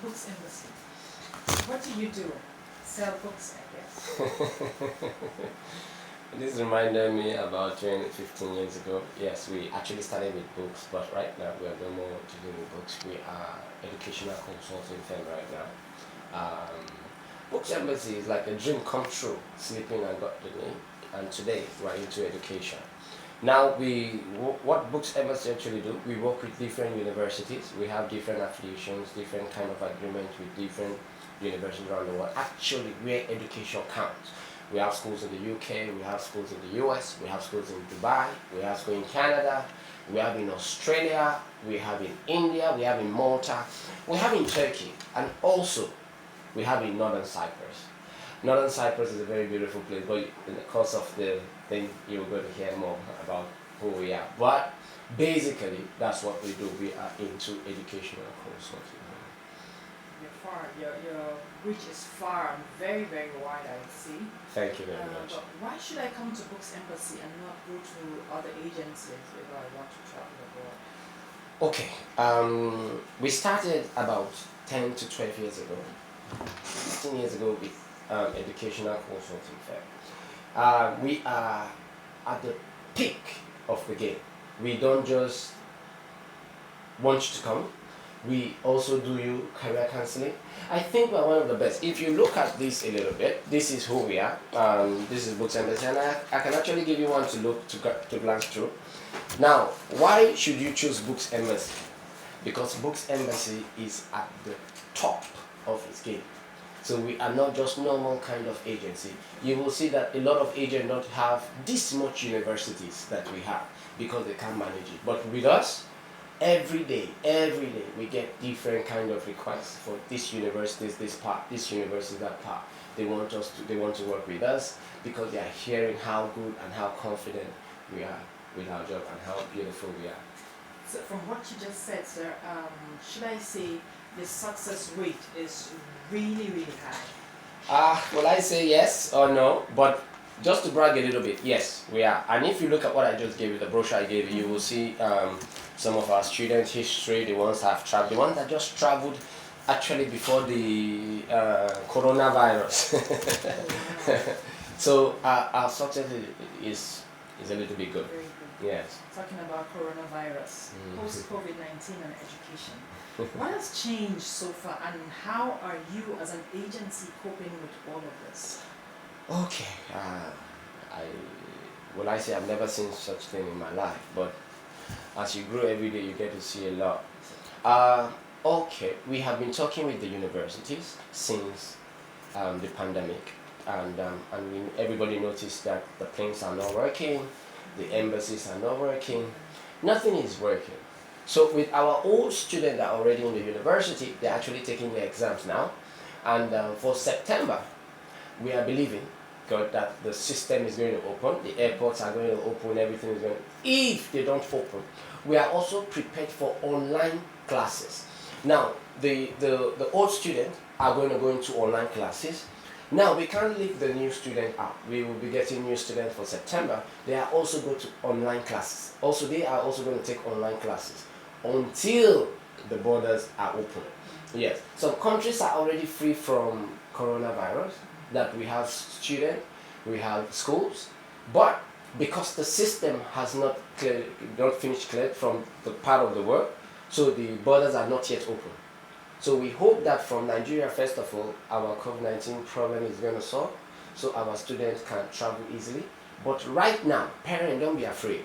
Books Embassy. What do you do? Sell books, I guess. This reminded me about 15 years ago. Yes, we actually started with books, but right now we are no more dealing with books. We are educational consulting firm right now. Books Embassy is like a dream come true, sleeping and got the name. And today we are into education. Now, what Books Embassy actually do, we work with different universities. We have different affiliations, different kind of agreements with different universities around the world. Actually, where education counts. We have schools in the UK, we have schools in the US, we have schools in Dubai, we have schools in Canada, we have in Australia, we have in India, we have in Malta, we have in Turkey, and also we have in Northern Cyprus. Northern Cyprus is a very beautiful place, but in the course of the thing, you're going to hear more about who we are. But basically, that's what we do. We are into educational consulting. Your reach is far and very, very wide, I would see. Thank you very much. But why should I come to Books Embassy and not go to other agencies if I want to travel abroad? Okay, we started about 10 to 12 years ago. 15 years ago with educational consulting firm. We are at the peak of the game. We don't just want you to come, we also do you career counseling. I think we're one of the best. If you look at this a little bit, this is who we are. This is Books Embassy, and I can actually give you one to look to glance through. Now, why should you choose Books Embassy? Because Books Embassy is at the top of its game. So we are not just normal kind of agency. You will see that a lot of agents don't have this much universities that we have because they can't manage it. But with us, every day, we get different kind of requests for this universities, this part, this university, that part. They want to work with us because they are hearing how good and how confident we are with our job and how beautiful we are. So from what you just said, sir, should I say the success rate is really, really high? Well, I say yes or no, but just to brag a little bit, yes, we are. And if you look at what I just gave you, the brochure I gave you, you will see some of our students' history, the ones that have traveled, the ones that just traveled actually before the coronavirus. So our success is a little bit good. Very good. Yes. Talking about coronavirus, post-COVID-19 and education. What has changed so far, and how are you as an agency coping with all of this? Okay, I say I've never seen such thing in my life, but as you grow every day, you get to see a lot. Okay, we have been talking with the universities since the pandemic, and everybody noticed that the planes are not working, the embassies are not working, nothing is working. So with our old students that are already in the university, they're actually taking their exams now, and for September, we are believing God that the system is going to open, the airports are going to open, everything is going to, if they don't open, we are also prepared for online classes. Now, the old students are going to go into online classes. Now, we can't leave the new student out. We will be getting new students for September. They are also going to online classes. Also, they are also going to take online classes until the borders are open. Yes, some countries are already free from coronavirus, that we have students, we have schools, but because the system has not finished cleared from the part of the world, so the borders are not yet open. So we hope that from Nigeria, first of all, our COVID-19 problem is going to solve, so our students can travel easily. But right now, parents, don't be afraid.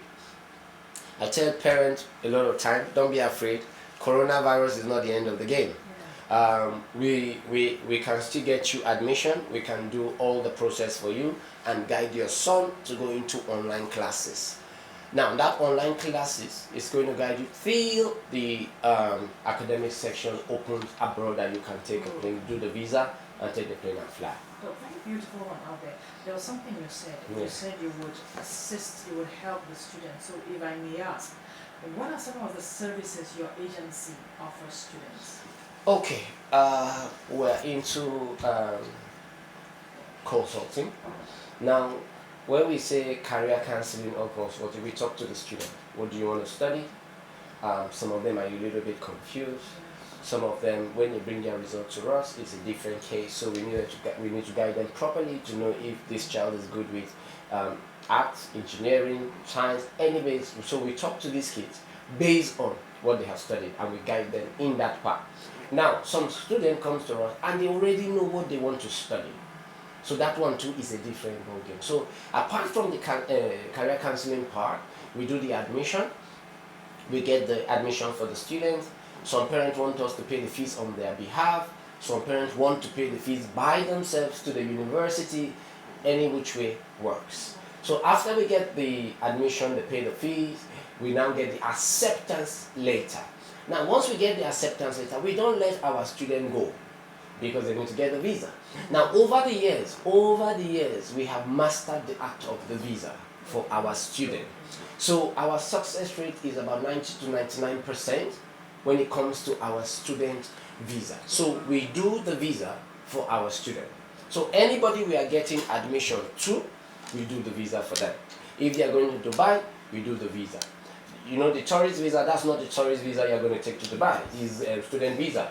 I tell parents a lot of time, don't be afraid. Coronavirus is not the end of the game. We can still get you admission. We can do all the process for you and guide your son to go into online classes. Now, that online classes is going to guide you till the academic section opens abroad, that you can take a plane, do the visa, and take the plane and fly. Oh, very beautiful one out there. There was something you said. Yes. You said you would assist, you would help the students. So if I may ask, what are some of the services your agency offers students? Okay, we're into consulting. Now, when we say career counseling or consulting, we talk to the student. What do you want to study? Some of them are a little bit confused. Some of them, when they bring their result to us, it's a different case. So we need to guide them properly to know if this child is good with arts, engineering, science, anyways. So we talk to these kids based on what they have studied, and we guide them in that path. Now, some student comes to us and they already know what they want to study. So that one too is a different ballgame. So apart from the career counseling part, we do the admission. We get the admission for the students. Some parents want us to pay the fees on their behalf. Some parents want to pay the fees by themselves to the university. Any which way works. So after we get the admission, they pay the fees, we now get the acceptance letter. Now once we get the acceptance letter, we don't let our student go because they need to get the visa. Now over the years, we have mastered the art of the visa for our student. So our success rate is about 90 to 99% when it comes to our student visa. So we do the visa for our student. So anybody we are getting admission to, we do the visa for them. If they are going to Dubai, we do the visa. You know, the tourist visa, that's not the tourist visa you're going to take to Dubai. It's a student visa.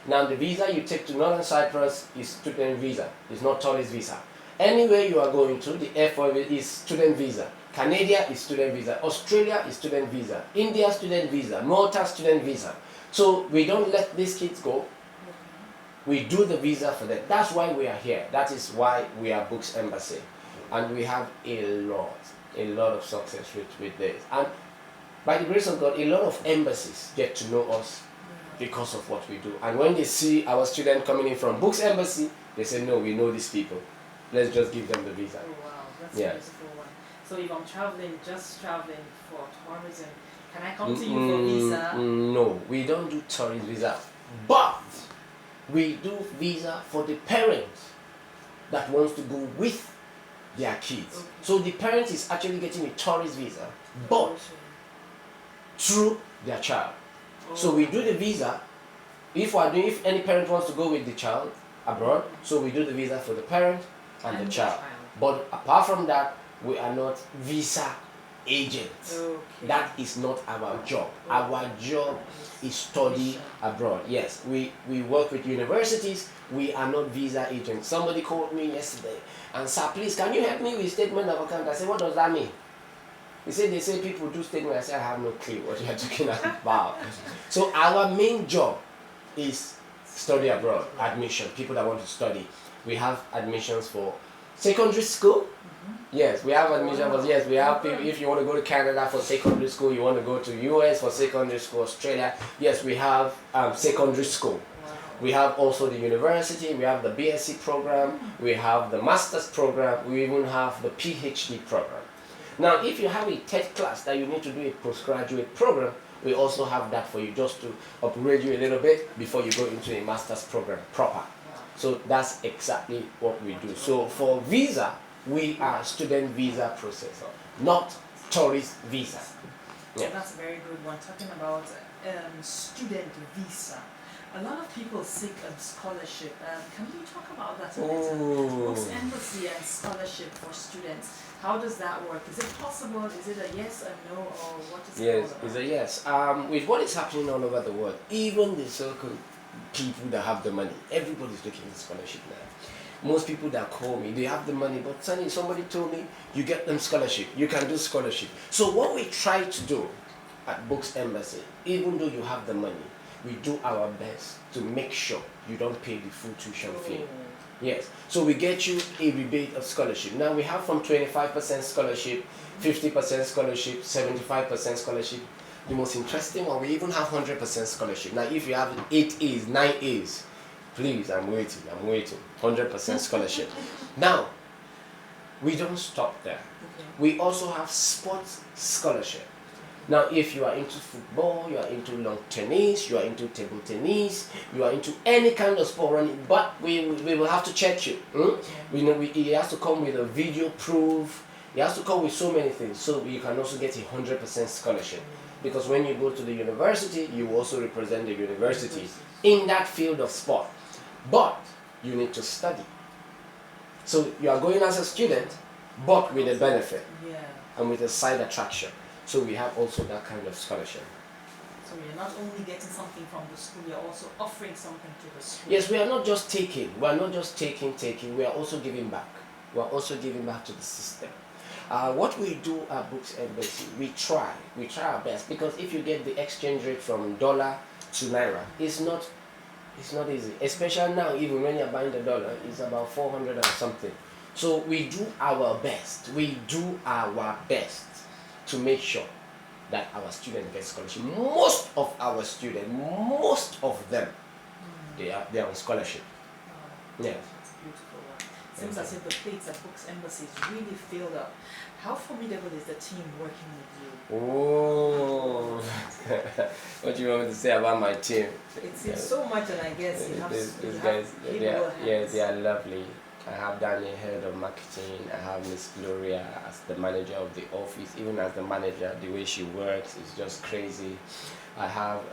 Now the visa you take to Northern Cyprus is student visa. It's not tourist visa. Anywhere you are going to, the F4 is student visa. Canada is student visa. Australia is student visa. India student visa. Malta student visa. So we don't let these kids go. We do the visa for them. That's why we are here. That is why we are Books Embassy. And we have a lot of success with this. And by the grace of God, a lot of embassies get to know us because of what we do. And when they see our student coming in from Books Embassy, they say, no, we know these people. Let's just give them the visa. Oh, wow, that's a beautiful one. So if I'm traveling for tourism, can I come to you for visa? No, we don't do tourist visa. But we do visa for the parents that wants to go with their kids. Okay. So the parent is actually getting a tourist visa, but through their child. So we do the visa if any parent wants to go with the child abroad, so we do the visa for the parent and the child. But apart from that, we are not visa agents. Okay. That is not our job. Our job is study abroad. Yes, we work with universities. We are not visa agents. Somebody called me yesterday and said, please, can you help me with statement of account? I said, what does that mean? He said, they say people do statement. I said, I have no clue what you're talking about. So our main job is study abroad, admission, people that want to study. We have admissions for secondary school. Yes, we have admission for, yes, we have people, if you want to go to Canada for secondary school, you want to go to US for secondary school, Australia, yes, we have secondary school. We have also the university, we have the BSc program, we have the master's program, we even have the PhD program. Now, if you have a third class that you need to do a postgraduate program, we also have that for you, just to upgrade you a little bit before you go into a master's program proper. So that's exactly what we do. So for visa, we are student visa processor, not tourist visa. Yeah. So that's a very good one. Talking about student visa. A lot of people seek a scholarship. Can you talk about that a little? Books Embassy and scholarship for students. How does that work? Is it possible? Is it a yes or no, or what is it? Yes, it's a yes. With what is happening all over the world, even the so-called people that have the money, everybody's looking for scholarship now. Most people that call me, they have the money, but Sunny, somebody told me, you get them scholarship, you can do scholarship. So what we try to do at Books Embassy, even though you have the money, we do our best to make sure you don't pay the full tuition fee. Yes, so we get you a rebate of scholarship. Now we have from 25% scholarship, 50% scholarship, 75% scholarship. The most interesting one, we even have 100% scholarship. Now if you have 8 A's, 9 A's, please, I'm waiting. 100% scholarship. Now, we don't stop there. We also have sports scholarship. Now, if you are into football, you are into lawn tennis, you are into table tennis, you are into any kind of sport running, but we will have to check you. It has to come with a video proof. It has to come with so many things. So you can also get a 100% scholarship. Because when you go to the university, you also represent the university in that field of sport. But you need to study. So you are going as a student, but with a benefit and with a side attraction. So we have also that kind of scholarship. So So you're not only getting something from the school, you're also offering something to the school. Yes, we are not just taking. We are not just taking. We are also giving back. We are also giving back to the system. What we do at Books Embassy, we try our best, because if you get the exchange rate from dollar to naira, it's not easy. Especially now, even when you're buying the dollar, it's about 400 and something. So we do our best. We do our best to make sure that our students get scholarship. Most of our students, most of them, they are on scholarship. Wow. Yeah. That's beautiful. Seems as if the plates at Books Embassy is really filled up. How formidable is the team working with you? Oh, what do you want me to say about my team? It's so much, and I guess you have These guys, hands. they are lovely. I have Daniel, head of marketing. I have Miss Gloria as the manager of the office. Even as the manager, the way she works is just crazy. I have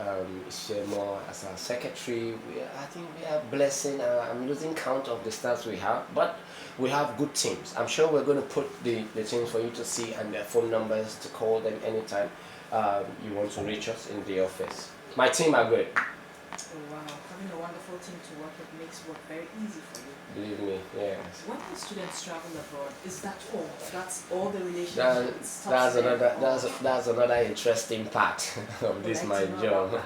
Ishemo as our secretary. I think we are blessing. I'm losing count of the staffs we have, but we have good teams. I'm sure we're going to put the teams for you to see and their phone numbers to call them anytime you want to reach us in the office. My team are good. Oh, wow, having a wonderful team to work with makes work very easy for you. Believe me, yes. When the students travel abroad, is that all? That's all the relationships? That's another interesting part of this my job.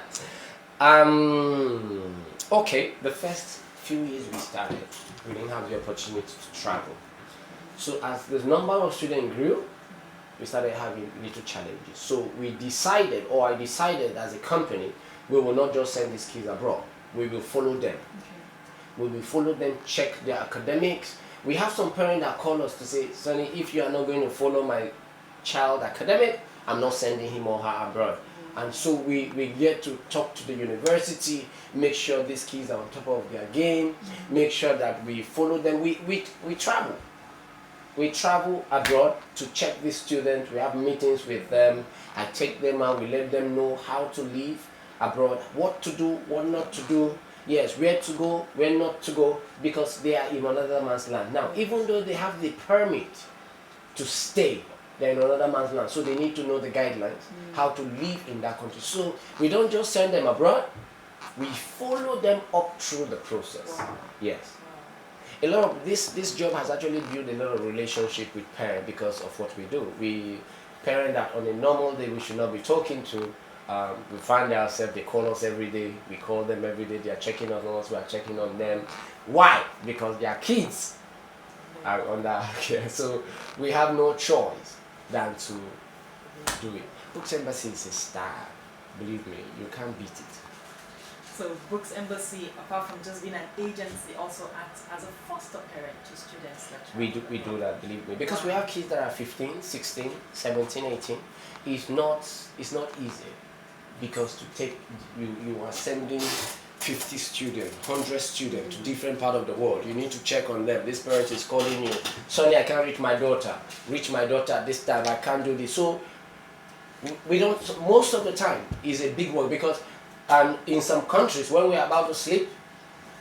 Okay, the first few years we started, we didn't have the opportunity to travel. So as the number of students grew, we started having little challenges. So I decided as a company, we will not just send these kids abroad. We will follow them. Okay. We will follow them, check their academics. We have some parents that call us to say, Sonny, if you are not going to follow my child academic, I'm not sending him or her abroad. And so we get to talk to the university, make sure these kids are on top of their game, make sure that we follow them. We travel. We travel abroad to check these students. We have meetings with them. I take them out. We let them know how to live abroad, what to do, what not to do. Yes, where to go, where not to go, because they are in another man's land. Now, even though they have the permit to stay, they're in another man's land, so they need to know the guidelines, how to live in that country. So we don't just send them abroad, we follow them up through the process. Wow. Yes. A lot of this job has actually built a lot of relationship with parents because of what we do. We parent that on a normal day we should not be talking to. We find ourselves, they call us every day, we call them every day, they are checking on us, we are checking on them. Why? Because their kids are under care. So we have no choice than to do it. Books Embassy is a star. Believe me, you can't beat it. So Books Embassy, apart from just being an agency, also acts as a foster parent to students that travel We do that, believe me. Because we have kids that are 15, 16, 17, 18. It's not easy. Because to take, you are sending 50 students, 100 students to different part of the world. You need to check on them. This parent is calling you, Sonny, I can't reach my daughter at this time, I can't do this. So we don't, most of the time is a big work, because in some countries when we are about to sleep,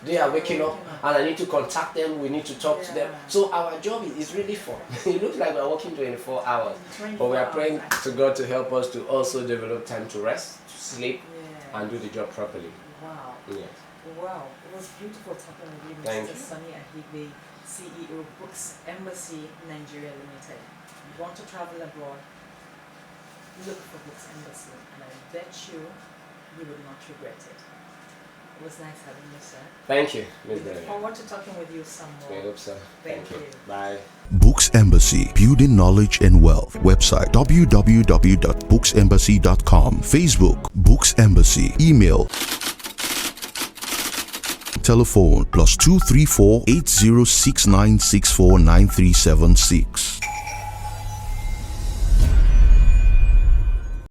they are waking up and I need to contact them, we need to talk to them. So our job is really fun. It looks like we're working 24 hours, but we are praying to God to help us to also develop time to rest, to sleep, and do the job properly. Wow. Yes. Wow. It was beautiful talking with you, Thank Mr. you. Sunny Akhigbe, CEO, Books Embassy Nigeria Limited. You want to travel abroad? Look for Books Embassy, and I bet you will not regret it. It was nice having you, sir. Thank you, We Ms. look Daniel. forward to talking with you some We more. hope so. Thank you. Bye. Books Embassy, building knowledge and wealth. Website www.booksembassy.com. Facebook Books Embassy. Email telephone +234 8069649376.